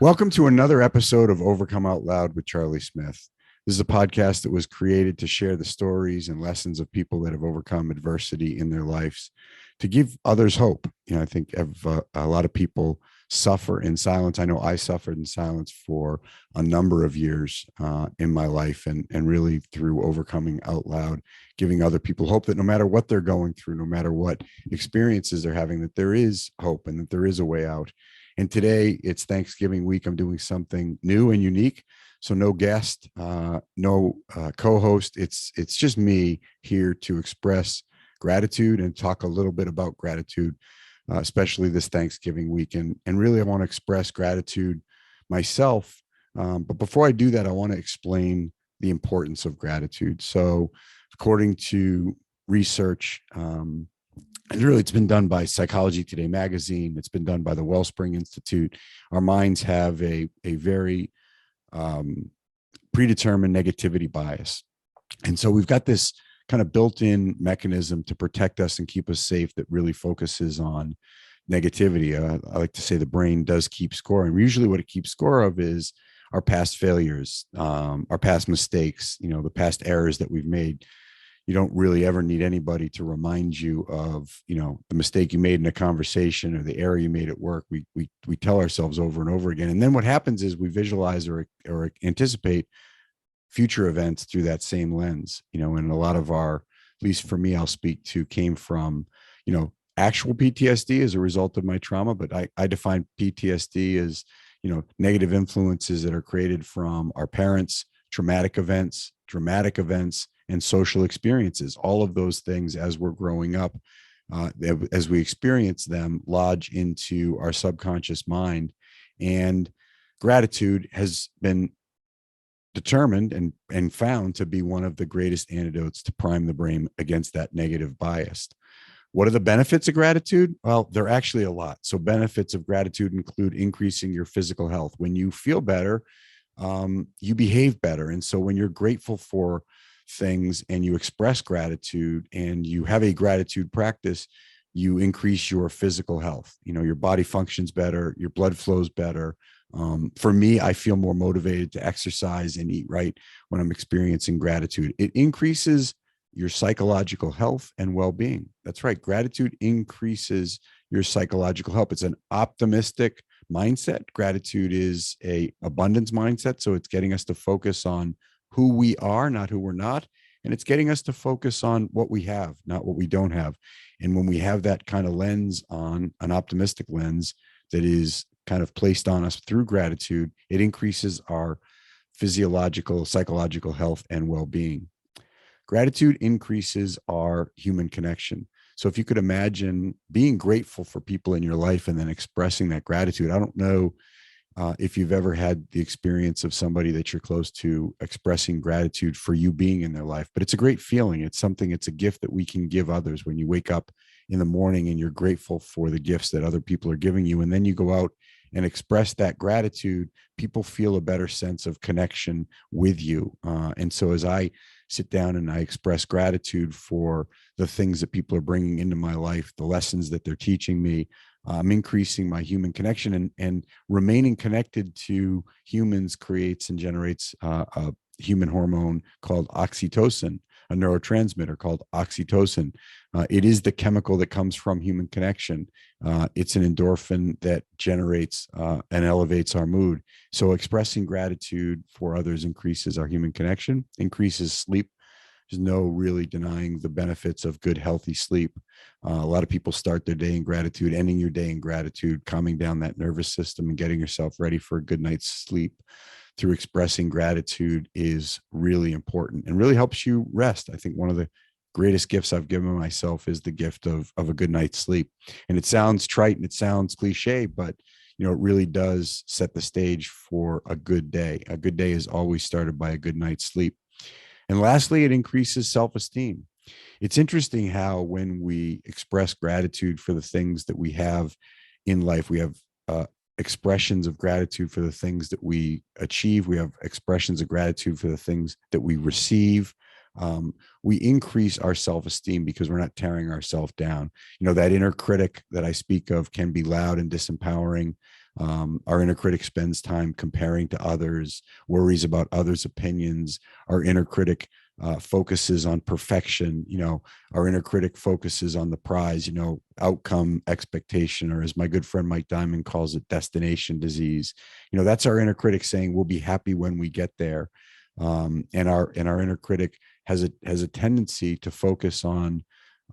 Welcome to another episode of Overcome Out Loud with Charlie Smith. This is a podcast that was created to share the stories and lessons of people that have overcome adversity in their lives, to give others hope. I think a lot of people suffer in silence. I know I suffered in silence for a number of years in my life, and really through overcoming out loud, giving other people hope that no matter what they're going through, no matter what experiences they're having, that there is hope and that there is a way out. And today it's Thanksgiving week. I'm doing something new and unique. So no guest, no co-host. It's just me here to express gratitude and talk a little bit about gratitude, especially this Thanksgiving week. And really, I want to express gratitude myself. But before I do that, I want to explain the importance of gratitude. So according to research, and really, it's been done by Psychology Today magazine. It's been done by the Wellspring Institute. Our minds have a very predetermined negativity bias. And so we've got this kind of built-in mechanism to protect us and keep us safe that really focuses on negativity. I like to say the brain does keep score. And usually what it keeps score of is our past failures, our past mistakes, the past errors that we've made. You don't really ever need anybody to remind you of, the mistake you made in a conversation or the error you made at work. We tell ourselves over and over again. And then what happens is we visualize or anticipate future events through that same lens, and a lot of our, at least for me, I'll speak to, came from, actual PTSD as a result of my trauma. But I define PTSD as, negative influences that are created from our parents, traumatic events, dramatic events, and social experiences. All of those things, as we're growing up, as we experience them, lodge into our subconscious mind. And gratitude has been determined and found to be one of the greatest antidotes to prime the brain against that negative bias. What are the benefits of gratitude? Well, they're actually a lot. So benefits of gratitude include increasing your physical health. When you feel better, you behave better. And so when you're grateful for things and you express gratitude and you have a gratitude practice, you increase your physical health. Your body functions better, your blood flows better. For me, I feel more motivated to exercise and eat right when I'm experiencing gratitude. It increases your psychological health and well-being. That's right. Gratitude increases your psychological health. It's an optimistic mindset. Gratitude is a abundance mindset. So it's getting us to focus on who we are, not who we're not. And it's getting us to focus on what we have, not what we don't have. And when we have that kind of lens, on an optimistic lens that is kind of placed on us through gratitude, it increases our physiological, psychological health and well-being. Gratitude increases our human connection. So if you could imagine being grateful for people in your life and then expressing that gratitude. I don't know if you've ever had the experience of somebody that you're close to expressing gratitude for you being in their life, but it's a great feeling. It's a gift that we can give others when you wake up in the morning and you're grateful for the gifts that other people are giving you. And then you go out and express that gratitude, people feel a better sense of connection with you. And so as I sit down and I express gratitude for the things that people are bringing into my life, the lessons that they're teaching me, I'm increasing my human connection, and remaining connected to humans creates and generates a human hormone called oxytocin, a neurotransmitter called oxytocin. It is the chemical that comes from human connection. It's an endorphin that generates and elevates our mood. So expressing gratitude for others increases our human connection, increases sleep. There's no really denying the benefits of good, healthy sleep. A lot of people start their day in gratitude, ending your day in gratitude, calming down that nervous system and getting yourself ready for a good night's sleep through expressing gratitude is really important and really helps you rest. I think one of the greatest gifts I've given myself is the gift of a good night's sleep. And it sounds trite and it sounds cliche, but it really does set the stage for a good day. A good day is always started by a good night's sleep. And lastly, it increases self-esteem. It's interesting how when we express gratitude for the things that we have in life, we have expressions of gratitude for the things that we achieve. We have expressions of gratitude for the things that we receive. We increase our self-esteem because we're not tearing ourselves down. That inner critic that I speak of can be loud and disempowering. Our inner critic spends time comparing to others, worries about others' opinions. Our inner critic focuses on perfection. Our inner critic focuses on the prize, outcome expectation, or as my good friend Mike Diamond calls it, destination disease. That's our inner critic saying we'll be happy when we get there. And our inner critic has a tendency to focus on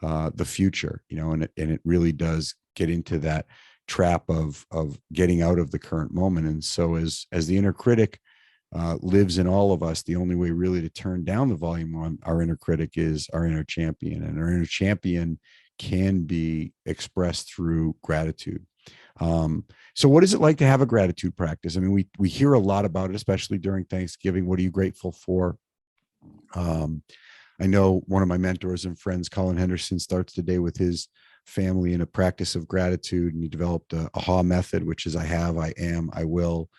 the future, and it really does get into that trap of getting out of the current moment. And so as the inner critic lives in all of us, the only way really to turn down the volume on our inner critic is our inner champion. And our inner champion can be expressed through gratitude. So what is it like to have a gratitude practice? I mean, we hear a lot about it, especially during Thanksgiving. What are you grateful for? I know one of my mentors and friends, Colin Henderson, starts the day with his family in a practice of gratitude, and he developed a AHA method, which is I have, I am, I will.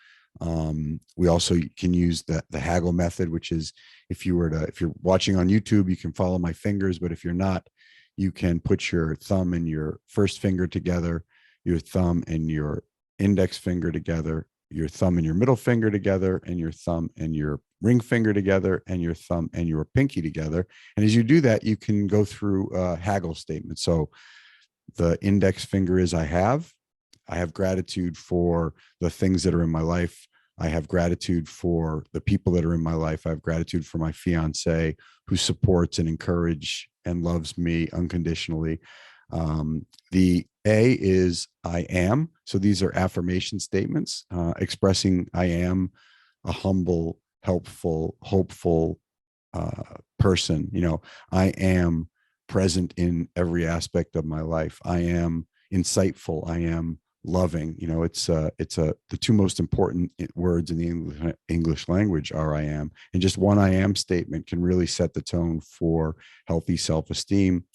We also can use the Haggle method, which is if you're watching on YouTube, you can follow my fingers, but if you're not, you can put your thumb and your first finger together, your thumb and your index finger together, your thumb and your middle finger together, and your thumb and your ring finger together, and your thumb and your pinky together. And as you do that, you can go through a Haggle statement. So the index finger is I have gratitude for the things that are in my life. I have gratitude for the people that are in my life. I have gratitude for my fiance who supports and encourages and loves me unconditionally. The A is I am. So these are affirmation statements expressing I am a humble, helpful, hopeful person. I am present in every aspect of my life. I am insightful. I am loving. It's the two most important words in the English language are I am. And just one I am statement can really set the tone for healthy self-esteem.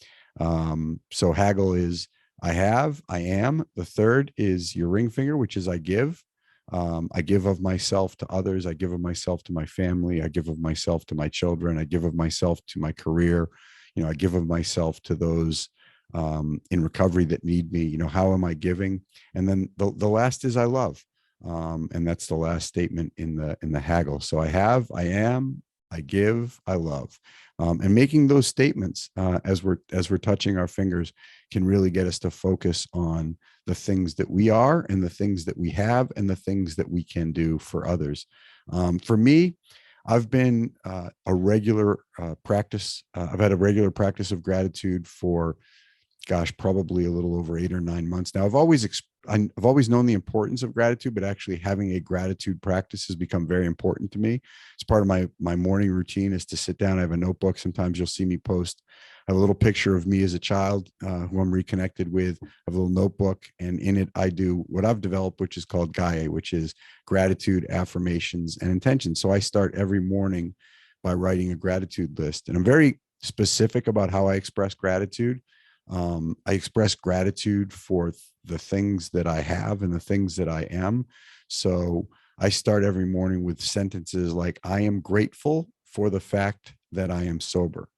So Haggle is I have, I am. The third is your ring finger, which is I give. I give of myself to others. I give of myself to my family. I give of myself to my children. I give of myself to my career. I give of myself to those in recovery that need me. How am I giving? And then the last is I love. And that's the last statement in the Haggle. So I have, I am, I give, I love. And making those statements as we're touching our fingers can really get us to focus on the things that we are and the things that we have and the things that we can do for others. For me, I've been a regular practice. I've had a regular practice of gratitude for, probably a little over 8 or 9 months now. I've always known the importance of gratitude, but actually having a gratitude practice has become very important to me. It's part of my morning routine is to sit down. I have a notebook. Sometimes you'll see me post. I have a little picture of me as a child who I'm reconnected with. I have a little notebook, and in it, I do what I've developed, which is called GAIA, which is gratitude, affirmations, and intentions. So I start every morning by writing a gratitude list, and I'm very specific about how I express gratitude. I express gratitude for the things that I have and the things that I am. So I start every morning with sentences like, I am grateful for the fact that I am sober.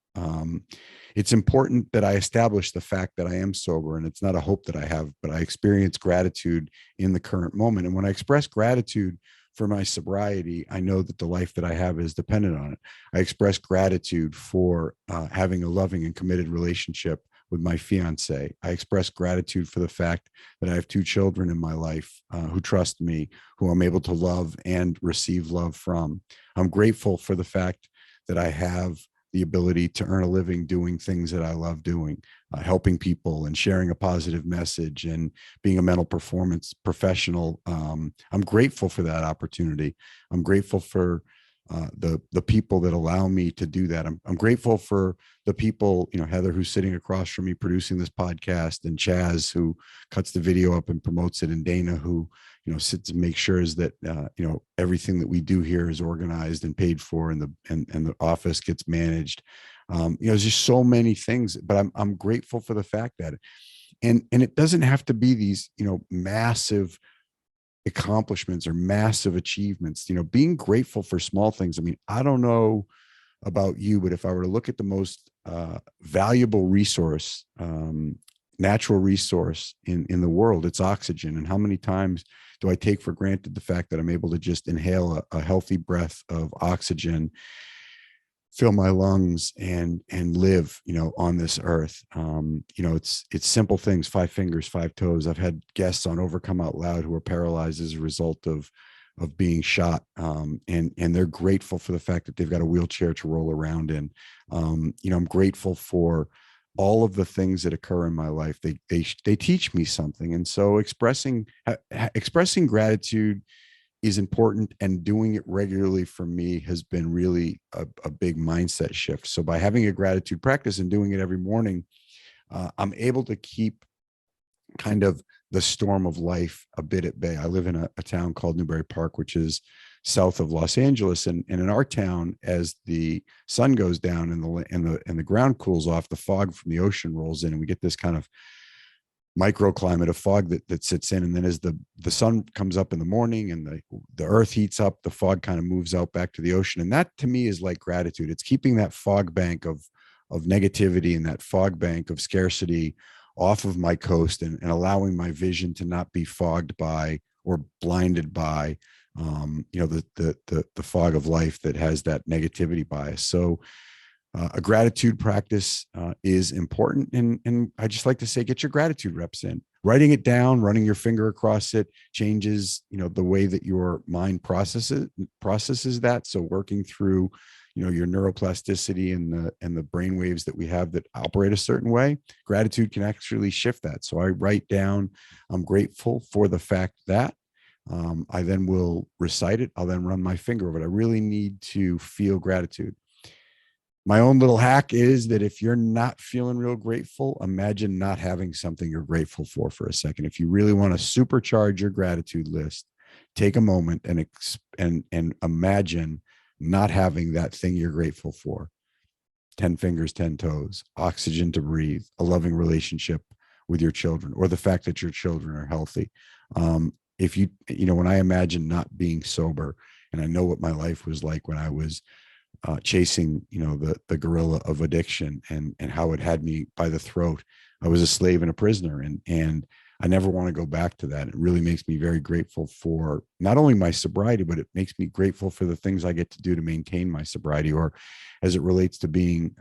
It's important that I establish the fact that I am sober, and it's not a hope that I have, but I experience gratitude in the current moment. And when I express gratitude for my sobriety, I know that the life that I have is dependent on it. I express gratitude for having a loving and committed relationship with my fiance. I express gratitude for the fact that I have 2 children in my life who trust me, who I'm able to love and receive love from. I'm grateful for the fact that I have the ability to earn a living doing things that I love doing, helping people and sharing a positive message and being a mental performance professional. I'm grateful for that opportunity. I'm grateful for the people that allow me to do that. I'm grateful for the people, Heather, who's sitting across from me producing this podcast, and Chaz, who cuts the video up and promotes it, and Dana, who, sits and makes sure is that, everything that we do here is organized and paid for, and the office gets managed. There's just so many things, but I'm grateful for the fact that, and it doesn't have to be these, massive accomplishments or massive achievements. Being grateful for small things. I mean, I don't know about you, but if I were to look at the most valuable resource natural resource in the world. It's oxygen. And how many times do I take for granted the fact that I'm able to just inhale a healthy breath of oxygen, fill my lungs, and live, on this earth. It's simple things: 5 fingers, 5 toes. I've had guests on Overcome Out Loud who are paralyzed as a result of being shot, and they're grateful for the fact that they've got a wheelchair to roll around in. I'm grateful for all of the things that occur in my life. They teach me something, and so expressing gratitude is important, and doing it regularly for me has been really a big mindset shift. So by having a gratitude practice and doing it every morning, I'm able to keep kind of the storm of life a bit at bay. I live in a town called Newbury Park, which is south of Los Angeles, and in our town, as the sun goes down and the ground cools off, the fog from the ocean rolls in, and we get this kind of microclimate of fog that sits in. And then as the sun comes up in the morning and the earth heats up, the fog kind of moves out back to the ocean. And that to me is like gratitude. It's keeping that fog bank of negativity and that fog bank of scarcity off of my coast, and allowing my vision to not be fogged by or blinded by the fog of life that has that negativity bias. So a gratitude practice is important. And I just like to say, get your gratitude reps in. Writing it down, running your finger across it changes, the way that your mind processes that. So working through, your neuroplasticity and the brain waves that we have that operate a certain way, gratitude can actually shift that. So I write down, I'm grateful for the fact that, I then will recite it. I'll then run my finger over it. I really need to feel gratitude. My own little hack is that if you're not feeling real grateful, imagine not having something you're grateful for a second. If you really want to supercharge your gratitude list, take a moment and imagine not having that thing you're grateful for. 10 fingers, 10 toes, oxygen to breathe, a loving relationship with your children, or the fact that your children are healthy. If when I imagine not being sober, and I know what my life was like when I was chasing, the gorilla of addiction, and how it had me by the throat. I was a slave and a prisoner, and I never want to go back to that. It really makes me very grateful for not only my sobriety, but it makes me grateful for the things I get to do to maintain my sobriety, or as it relates to being,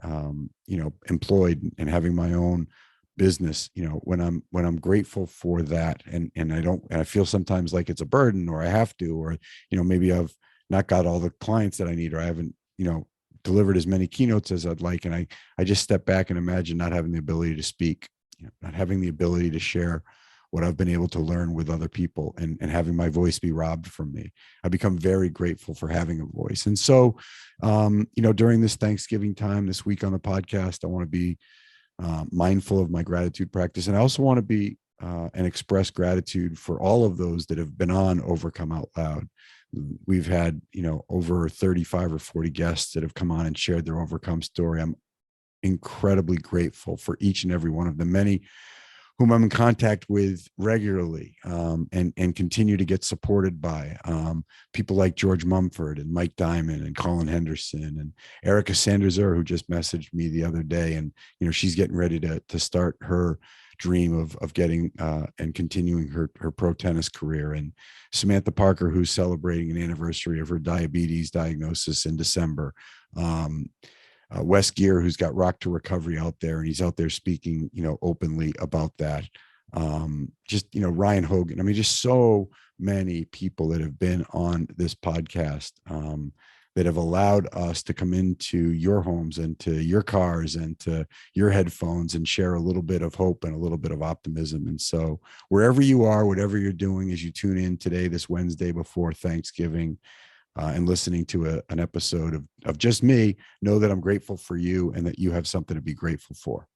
employed and having my own business. When I'm grateful for that, and I feel sometimes like it's a burden, or I have to, or, maybe I've not got all the clients that I need, or I haven't, delivered as many keynotes as I'd like. And I just step back and imagine not having the ability to speak, not having the ability to share what I've been able to learn with other people, and having my voice be robbed from me. I become very grateful for having a voice. And so, during this Thanksgiving time, this week on the podcast, I want to be mindful of my gratitude practice. And I also want to be and express gratitude for all of those that have been on Overcome Out Loud. We've had, over 35 or 40 guests that have come on and shared their overcome story. I'm incredibly grateful for each and every one of them, many whom I'm in contact with regularly, and continue to get supported by people like George Mumford and Mike Diamond and Colin Henderson and Erica Sanders-Ur, who just messaged me the other day. And, she's getting ready to start her dream of getting and continuing her pro tennis career. And Samantha Parker, who's celebrating an anniversary of her diabetes diagnosis in December. Wes Gear, who's got Rock to Recovery out there, and he's out there speaking, openly about that. Ryan Hogan. I mean, just so many people that have been on this podcast that have allowed us to come into your homes and to your cars and to your headphones and share a little bit of hope and a little bit of optimism. And so wherever you are, whatever you're doing, as you tune in today, this Wednesday before Thanksgiving, and listening to an episode of just me, know that I'm grateful for you and that you have something to be grateful for.